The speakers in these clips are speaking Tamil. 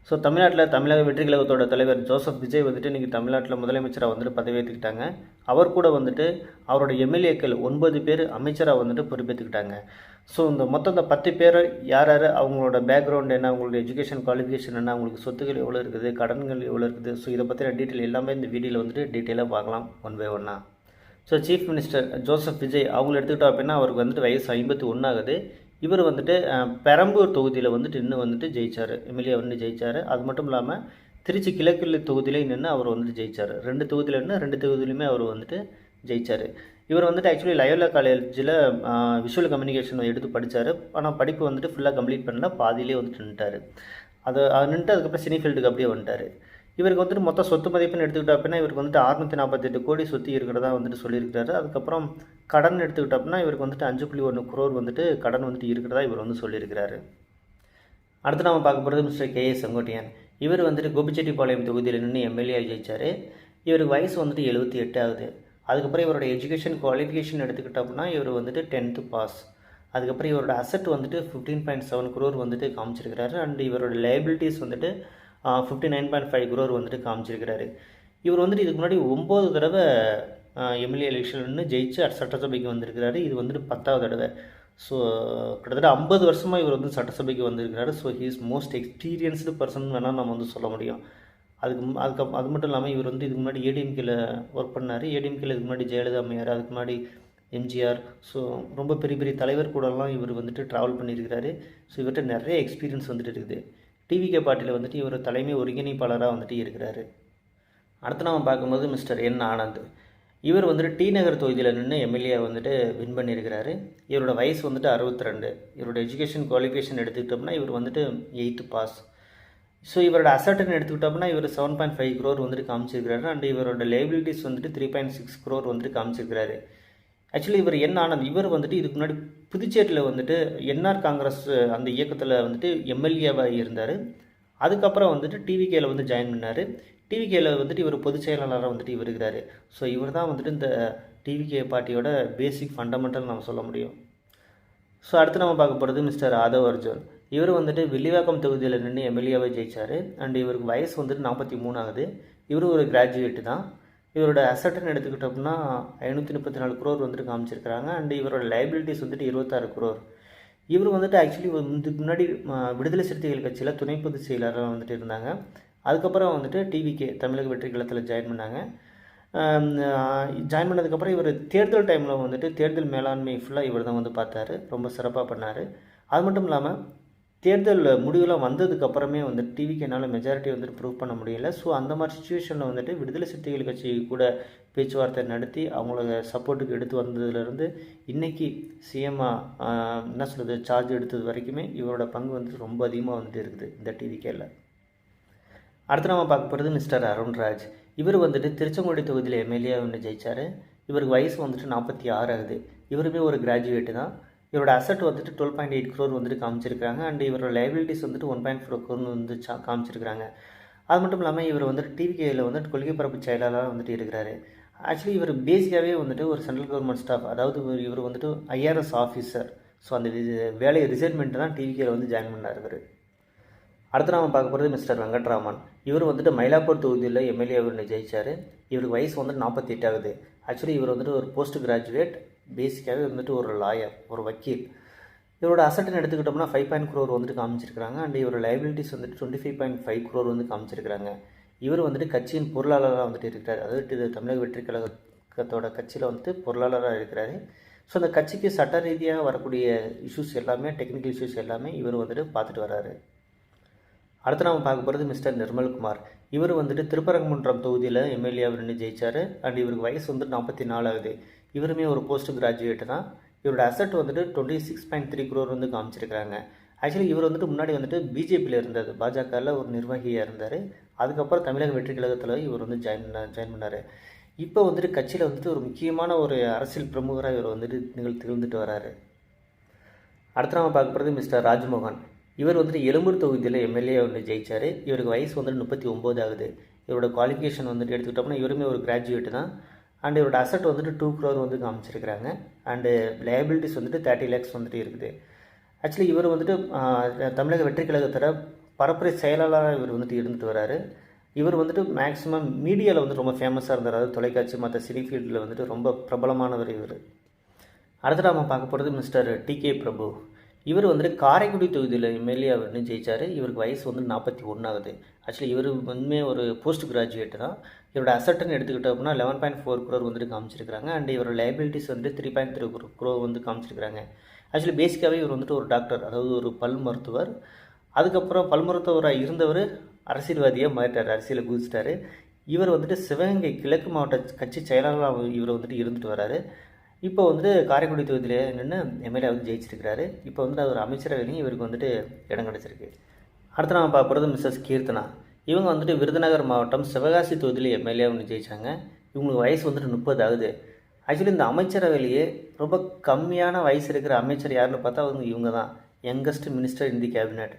ஸோ தமிழ்நாட்டில் தமிழக வெற்றி கழகத்தோட தலைவர் ஜோசப் விஜய் வந்துட்டு இன்றைக்கி தமிழ்நாட்டில் முதலமைச்சராக வந்துட்டு பதவியேற்றுக்கிட்டாங்க. அவர் கூட வந்துட்டு அவரோட எம்எல்ஏக்கள் 9 பேர் அமைச்சராக வந்துட்டு பொறுப்பேற்றுக்கிட்டாங்க. ஸோ இந்த மொத்தம் இந்த 10 பேர் யார் யார், அவங்களோட பேக்ரவுண்ட் என்ன, அவங்களோட எஜுகேஷன் குவாலிஃபிகேஷன் என்ன, அவங்களுக்கு சொத்துக்கள் எவ்வளோ இருக்குது, கடன்கள் எவ்வளோ இருக்குது, ஸோ இதை பற்றின டீட்டெயில் எல்லாமே இந்த வீடியோவில் வந்துட்டு டீட்டெயிலாக பார்க்கலாம் ஒன் பை ஒன்னாக. So chief minister Joseph Vijay அவங்கள எடுத்துக்கிட்டோம் அப்படின்னா அவருக்கு வந்துட்டு வயசு 51 ஆகுது. இவர் வந்துட்டு பெரம்பூர் தொகுதியில் வந்துட்டு இன்னும் வந்துட்டு ஜெயித்தார், எம்எல்ஏ வந்து ஜெயித்தார். அது மட்டும் இல்லாமல் திருச்சி கிழக்கு தொகுதியிலே நின்று அவர் வந்துட்டு ஜெயித்தார். 2 தொகுதியில் நின்று 2 தொகுதியிலுமே அவர் வந்துட்டு ஜெயித்தார். இவர் வந்துட்டு ஆக்சுவலி லயோலா காலேஜில் விஷுவல் கம்யூனிகேஷன் எடுத்து படித்தார். ஆனால் படிப்பு வந்துட்டு ஃபுல்லாக கம்ப்ளீட் பண்ணல, பாதியிலே வந்துட்டு நின்ட்டார். அது நின்றுட்டு அதுக்கப்புறம் சினி ஃபீல்டுக்கு அப்படியே வந்துட்டார். இவருக்கு வந்துட்டு மொத்த சொத்து மதிப்புன்னு எடுத்துக்கிட்டோம் அப்படின்னா இவருக்கு வந்துட்டு 648 கோடி சொத்து இருக்கிறதா வந்துட்டு சொல்லியிருக்கிறாரு. அதுக்கப்புறம் கடன் எடுத்துக்கிட்டோம் அப்படின்னா இவருக்கு வந்துட்டு 5.1 crore வந்துட்டு கடன் வந்துட்டு இருக்கிறதா இவர் வந்து சொல்லியிருக்கிறாரு. அடுத்து நம்ம பார்க்க போகிறது மிஸ்டர் கே.ஏ. செங்கோட்டையன். இவர் வந்துட்டு கோபிச்செட்டிப்பாளையம் தொகுதியில் நின்று எம்எல்ஏ ஜெயித்தார். இவருக்கு வயசு வந்துட்டு 78 ஆகுது. அதுக்கப்புறம் இவரோட எஜுகேஷன் குவாலிஃபிகேஷன் எடுத்துக்கிட்டோம் அப்படின்னா இவர் வந்துட்டு 10th பாஸ். அதுக்கப்புறம் இவரோட அசட் வந்துட்டு 15.7 crore வந்துட்டு காமிச்சிருக்கிறாரு. அண்ட் இவரோட லைபிலிட்டிஸ் வந்துட்டு 59.5 crore வந்துட்டு காமிச்சிருக்கிறாரு. இவர் வந்துட்டு இதுக்கு முன்னாடி 9 தடவை எம்எல்ஏ எலெக்ஷன் ஜெயிச்சு சட்டசபைக்கு வந்திருக்கிறாரு. இது வந்துட்டு 10வது தடவை. ஸோ கிட்டத்தட்ட 50 வருஷமாக இவர் வந்து சட்டசபைக்கு வந்திருக்கிறாரு. So he is most experienced person வேணால் நம்ம வந்து சொல்ல முடியும். அது மட்டும் இல்லாமல் இவர் வந்து இதுக்கு முன்னாடி ஏடிஎம்கேல ஒர்க் பண்ணார். ஏடிஎம்கேல இதுக்கு முன்னாடி ஜெயலலிதா அம்மையார், அதுக்கு முன்னாடி எம்ஜிஆர், ஸோ ரொம்ப பெரிய பெரிய தலைவர் கூடலாம் இவர் வந்துட்டு ட்ராவல் பண்ணியிருக்கிறாரு. ஸோ இவர்கிட்ட நிறைய எக்ஸ்பீரியன்ஸ் வந்துட்டு இருக்குது. டிவிகே பார்ட்டியில் வந்துட்டு இவர் தலைமை ஒருங்கிணைப்பாளராக வந்துட்டு இருக்கிறாரு. அடுத்து நம்ம பார்க்கும்போது மிஸ்டர் என் ஆனந்த். இவர் வந்துட்டு டி நகர் தொகுதியில் நின்று எம்எல்ஏ வந்துட்டு வின் பண்ணியிருக்கிறாரு. இவரோட வயசு வந்துட்டு 62. இவரோட எஜுகேஷன் குவாலிஃபிகேஷன் எடுத்துக்கிட்டோம்னா இவர் வந்துட்டு 8th பாஸ். ஸோ இவரோட அசட்டுன்னு எடுத்துக்கிட்டோம்னா இவர் 7.5 crore வந்துட்டு காமிச்சிருக்கிறாரு. அண்ட் இவரோட லைபிலிட்டிஸ் வந்துட்டு 3.6 crore வந்துட்டு காமிச்சிருக்கிறாரு. ஆக்சுவலி இவர் என் ஆனந்த் இவர் வந்துட்டு இதுக்கு முன்னாடி புதுச்சேரியில் வந்துட்டு என்ஆர் காங்கிரஸ் அந்த இயக்கத்தில் வந்துட்டு எம்எல்ஏவாக இருந்தார். அதுக்கப்புறம் வந்துட்டு டிவிகேல வந்து ஜாயின் பண்ணார். டிவிகேல வந்துட்டு இவர் பொதுச் செயலாளராக வந்துட்டு இவர் இருக்கிறார். ஸோ இவர் தான் வந்துட்டு இந்த டிவிகே பார்ட்டியோட பேசிக் ஃபண்டமெண்டல் நம்ம சொல்ல முடியும். ஸோ அடுத்து நம்ம பார்க்க போகிறது மிஸ்டர் ஆதவ் அர்ஜுன். இவர் வந்துட்டு வில்லிவாக்கம் தொகுதியில் நின்று எம்எல்ஏவாக ஜெயித்தார். அண்ட் இவருக்கு வயசு வந்துட்டு 43 ஆகுது. இவர் ஒரு கிராஜுவேட்டு தான். இவரோட அசட்டுன்னு எடுத்துக்கிட்டோம்னா 534 crore வந்துட்டு காமிச்சிருக்கிறாங்க. அண்ட் இவரோட லைபிலிட்டிஸ் வந்துட்டு 26 crore. இவர் வந்துட்டு ஆக்சுவலி இதுக்கு முன்னாடி விடுதலை சிறுத்தைகள் கட்சியில் துணை பொதுச் செயலாளராக வந்துட்டு இருந்தாங்க. அதுக்கப்புறம் வந்துட்டு டிவிகே தமிழக வெற்றி கழகத்தில் ஜாயின் பண்ணாங்க. ஜாயின் பண்ணதுக்கப்புறம் இவர் தேர்தல் டைமில் வந்துட்டு தேர்தல் மேலாண்மை ஃபுல்லாக இவர் தான் வந்து பார்த்தாரு, ரொம்ப சிறப்பாக பண்ணார். அது மட்டும் இல்லாமல் தேர்தல் முடிவுலாம் வந்ததுக்கப்புறமே வந்துட்டு டிவிக்கேனால் மெஜாரிட்டி வந்துட்டு ப்ரூவ் பண்ண முடியல. ஸோ அந்த மாதிரி சுச்சுவேஷனில் வந்துட்டு விடுதலை சிறுத்தைகள் கட்சி கூட பேச்சுவார்த்தை நடத்தி அவங்கள சப்போர்ட்டுக்கு எடுத்து வந்ததுலேருந்து இன்றைக்கி சிஎம்மாக என்ன சொல்கிறது சார்ஜ் எடுத்தது வரைக்குமே இவரோட பங்கு வந்துட்டு ரொம்ப அதிகமாக வந்துட்டு இருக்குது இந்த டிவிக்கேல. அடுத்து நம்ம பார்க்க போகிறது மிஸ்டர் அருண்ராஜ். இவர் வந்துட்டு திருச்செங்கோடு தொகுதியில் எம்எல்ஏ வந்து ஜெயித்தார். இவருக்கு வயசு வந்துட்டு 46 ஆகுது. இவருமே ஒரு கிராஜுவேட்டு தான். இவரோட அசட் வந்துட்டு 12.8 crore வந்துட்டு காமிச்சிருக்காங்க. அண்ட் இவரோட லைபிலிட்டிஸ் வந்துட்டு 1.4 crore வந்து காமிச்சிருக்கிறாங்க. அது மட்டும் இல்லாமல் இவர் வந்துட்டு டிவிகேயில் வந்துட்டு கொள்கை பரப்பு செயலாளராக வந்துட்டு இருக்கிறாரு. ஆக்சுவலி இவர் பேசிக்காகவே வந்துட்டு ஒரு சென்ட்ரல் கவர்மெண்ட் ஸ்டாஃப், அதாவது இவர் வந்துட்டு ஐஆர்எஸ் ஆஃபீஸர். ஸோ அந்த வேலையை ரிசைன்மெண்ட்டு தான் டிவிகேயில் வந்து ஜாயின் பண்ணார் இவர். அடுத்து நாம் பார்க்க போகிறது மிஸ்டர் வெங்கட்ராமன். இவர் வந்துட்டு மயிலாப்பூர் தொகுதியில் எம்எல்ஏ வந்து ஜெயித்தார். இவருக்கு வயசு வந்துட்டு 48 ஆகுது. ஆக்சுவலி இவர் வந்துட்டு ஒரு போஸ்ட் கிராஜுவேட், பேசிக்காகவே வந்துட்டு ஒரு லாயர், ஒரு வக்கீல். இவரோட அசட்டுன்னு எடுத்துக்கிட்டோம்னா 5 crore வந்துட்டு காமிச்சிருக்கிறாங்க. அண்ட் இவரோட லைபிலிட்டிஸ் வந்துட்டு 25.5 crore வந்து காமிச்சிருக்கிறாங்க. இவர் வந்துட்டு கட்சியின் பொருளாளராக வந்துட்டு இருக்கிறார். அதாவது தமிழக வெற்றி கழகத்தோட கட்சியில் வந்துட்டு பொருளாளராக இருக்கிறாரு. ஸோ அந்த கட்சிக்கு சட்ட ரீதியாக வரக்கூடிய இஷ்யூஸ் எல்லாமே, டெக்னிக்கல் இஷ்யூஸ் எல்லாமே இவர் வந்துட்டு பார்த்துட்டு வர்றாரு. அடுத்து நம்ம பார்க்க போகிறது மிஸ்டர் நிர்மல்குமார். இவர் வந்துட்டு திருப்பரங்குன்றம் தொகுதியில் எம்எல்ஏ நின்று ஜெயித்தார். அண்ட் இவருக்கு வயசு வந்துட்டு 44 ஆகுது. இவருமே ஒரு போஸ்ட் கிராஜுவேட்டு தான். இவரோட அசட் வந்துட்டு 26.3 crore வந்து காமிச்சிருக்கிறாங்க. ஆக்சுவலி இவர் வந்துட்டு முன்னாடி வந்துட்டு பிஜேபியில் இருந்தார், பாஜகவில் ஒரு நிர்வாகியாக இருந்தார். அதுக்கப்புறம் தமிழக வெற்றி கழகத்தில் இவர் வந்து ஜாயின் பண்ணார். இப்போ வந்துட்டு கட்சியில் வந்துட்டு ஒரு முக்கியமான ஒரு அரசியல் பிரமுகராக இவர் வந்துட்டு திகழ்ந்துட்டு வராரு. அடுத்து நம்ம பார்க்க போகிறது மிஸ்டர் ராஜ்மோகன். இவர் வந்துட்டு எழும்பூர் தொகுதியில் எம்எல்ஏ வந்து ஜெயித்தார். இவருக்கு வயசு வந்துட்டு 39 ஆகுது. இவரோட குவாலிஃபிகேஷன் வந்துட்டு எடுத்துக்கிட்டோம்னா இவருமே ஒரு கிராஜுவேட்டு தான். அண்ட் இவரோட அசட் வந்துட்டு 2 crore வந்து காமிச்சிருக்கிறாங்க. அண்டு லைபிலிட்டிஸ் வந்துட்டு 30 lakhs வந்துட்டு இருக்குது. ஆக்சுவலி இவர் வந்துட்டு தமிழக வெற்றி கழகத்தோட பரப்புரை செயலாளராக இவர் வந்துட்டு இருந்துட்டு வராரு. இவர் வந்துட்டு மேக்ஸிமம் மீடியாவில் வந்து ரொம்ப ஃபேமஸாக இருந்தார். அதாவது தொலைக்காட்சி மற்ற சினி ஃபீல்டில் வந்துட்டு ரொம்ப பிரபலமானவர் இவர். அடுத்து நம்ம பார்க்க போகிறது மிஸ்டர் டிகே பிரபு. இவர் வந்துட்டு காரைக்குடி தொகுதியில் எம்எல்ஏ அவர் ஜெயிச்சார். இவருக்கு வயசு வந்து 41 ஆகுது. ஆக்சுவலி இவர் வந்துமே ஒரு போஸ்ட் கிராஜுவேட் தான். இவரோட அசட்டுன்னு எடுத்துக்கிட்டோம்னா 11.4 crore வந்துட்டு காமிச்சிருக்கிறாங்க. அண்ட் இவரோட லைபிலிட்டிஸ் வந்து 3.3 crore வந்து காமிச்சிருக்கிறாங்க. ஆக்சுவலி பேசிக்காகவே இவர் வந்துட்டு ஒரு டாக்டர், அதாவது ஒரு பல் மருத்துவர். அதுக்கப்புறம் பல் மருத்துவராக இருந்தவர் அரசியல்வாதியாக மாறிட்டார், அரசியலை குதிச்சிட்டாரு. இவர் வந்துட்டு சிவகங்கை கிழக்கு மாவட்ட கட்சி செயலாளராக இவர் வந்துட்டு இருந்துட்டு வராரு. இப்போ வந்துட்டு காரைக்குடி தொகுதியில் நின்று எம்எல்ஏ வந்து ஜெயிச்சிருக்கிறாரு. இப்போ வந்துட்டு அவர் அமைச்சரவையிலையும் இவருக்கு வந்துட்டு இடம் கிடச்சிருக்கு. அடுத்து நம்ம பார்க்குறது மிஸ்ஸஸ் கீர்த்தனா. இவங்க வந்துட்டு விருதுநகர் மாவட்டம் சிவகாசி தொகுதியில் எம்எல்ஏ வந்து ஜெயித்தாங்க. இவங்களுக்கு வயசு வந்துட்டு 30 ஆகுது. ஆக்சுவலி இந்த அமைச்சரவையிலேயே ரொம்ப கம்மியான வயசு இருக்கிற அமைச்சர் யாருன்னு பார்த்தா இவங்க தான் யங்கஸ்ட் மினிஸ்டர் இன் தி கேபினட்.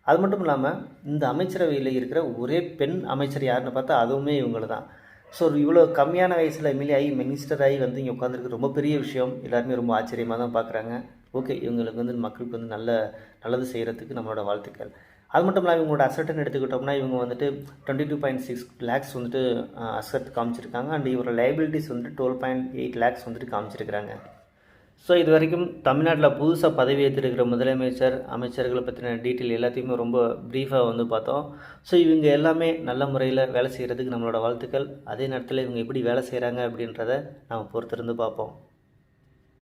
அது மட்டும் இல்லாமல் இந்த அமைச்சரவையில் இருக்கிற ஒரே பெண் அமைச்சர் யாருன்னு பார்த்தா அதுவுமே இவங்க தான். ஸோ இவ்வளோ கம்மியான வயசில் எம்எல்ஏ ஆகி மினிஸ்டர் ஆகி வந்து இங்கே உட்காந்துருக்கு ரொம்ப பெரிய விஷயம். எல்லாருமே ரொம்ப ஆச்சரியமாக தான் பார்க்குறாங்க. ஓகே, இவங்களுக்கு வந்து மக்களுக்கு வந்து நல்லது செய்கிறதுக்கு நம்மளோட வாழ்த்துக்கள். அது மட்டும் இல்லாமல் இவங்களோட அசட்டுன்னு எடுத்துக்கிட்டோம்னா இவங்க வந்துட்டு 22.6 lakhs வந்துட்டு அசட் காமிச்சிருக்காங்க. அண்ட் இவரோட லைபிலிட்டிஸ் வந்துட்டு 12.8 lakhs வந்துட்டு காமிச்சிருக்கிறாங்க. ஸோ இது வரைக்கும் தமிழ்நாட்டில் புதுசாக பதவி ஏற்றிருக்கிற முதலமைச்சர், அமைச்சர்களை பற்றின டீட்டெயில் எல்லாத்தையுமே ரொம்ப ப்ரீஃபாக வந்து பார்த்தோம். ஸோ இவங்க எல்லாமே நல்ல முறையில் வேலை செய்கிறதுக்கு நம்மளோட வாழ்த்துக்கள். அதே நேரத்தில் இவங்க எப்படி வேலை செய்கிறாங்க அப்படின்றத நம்ம பொறுத்திருந்து பார்ப்போம்.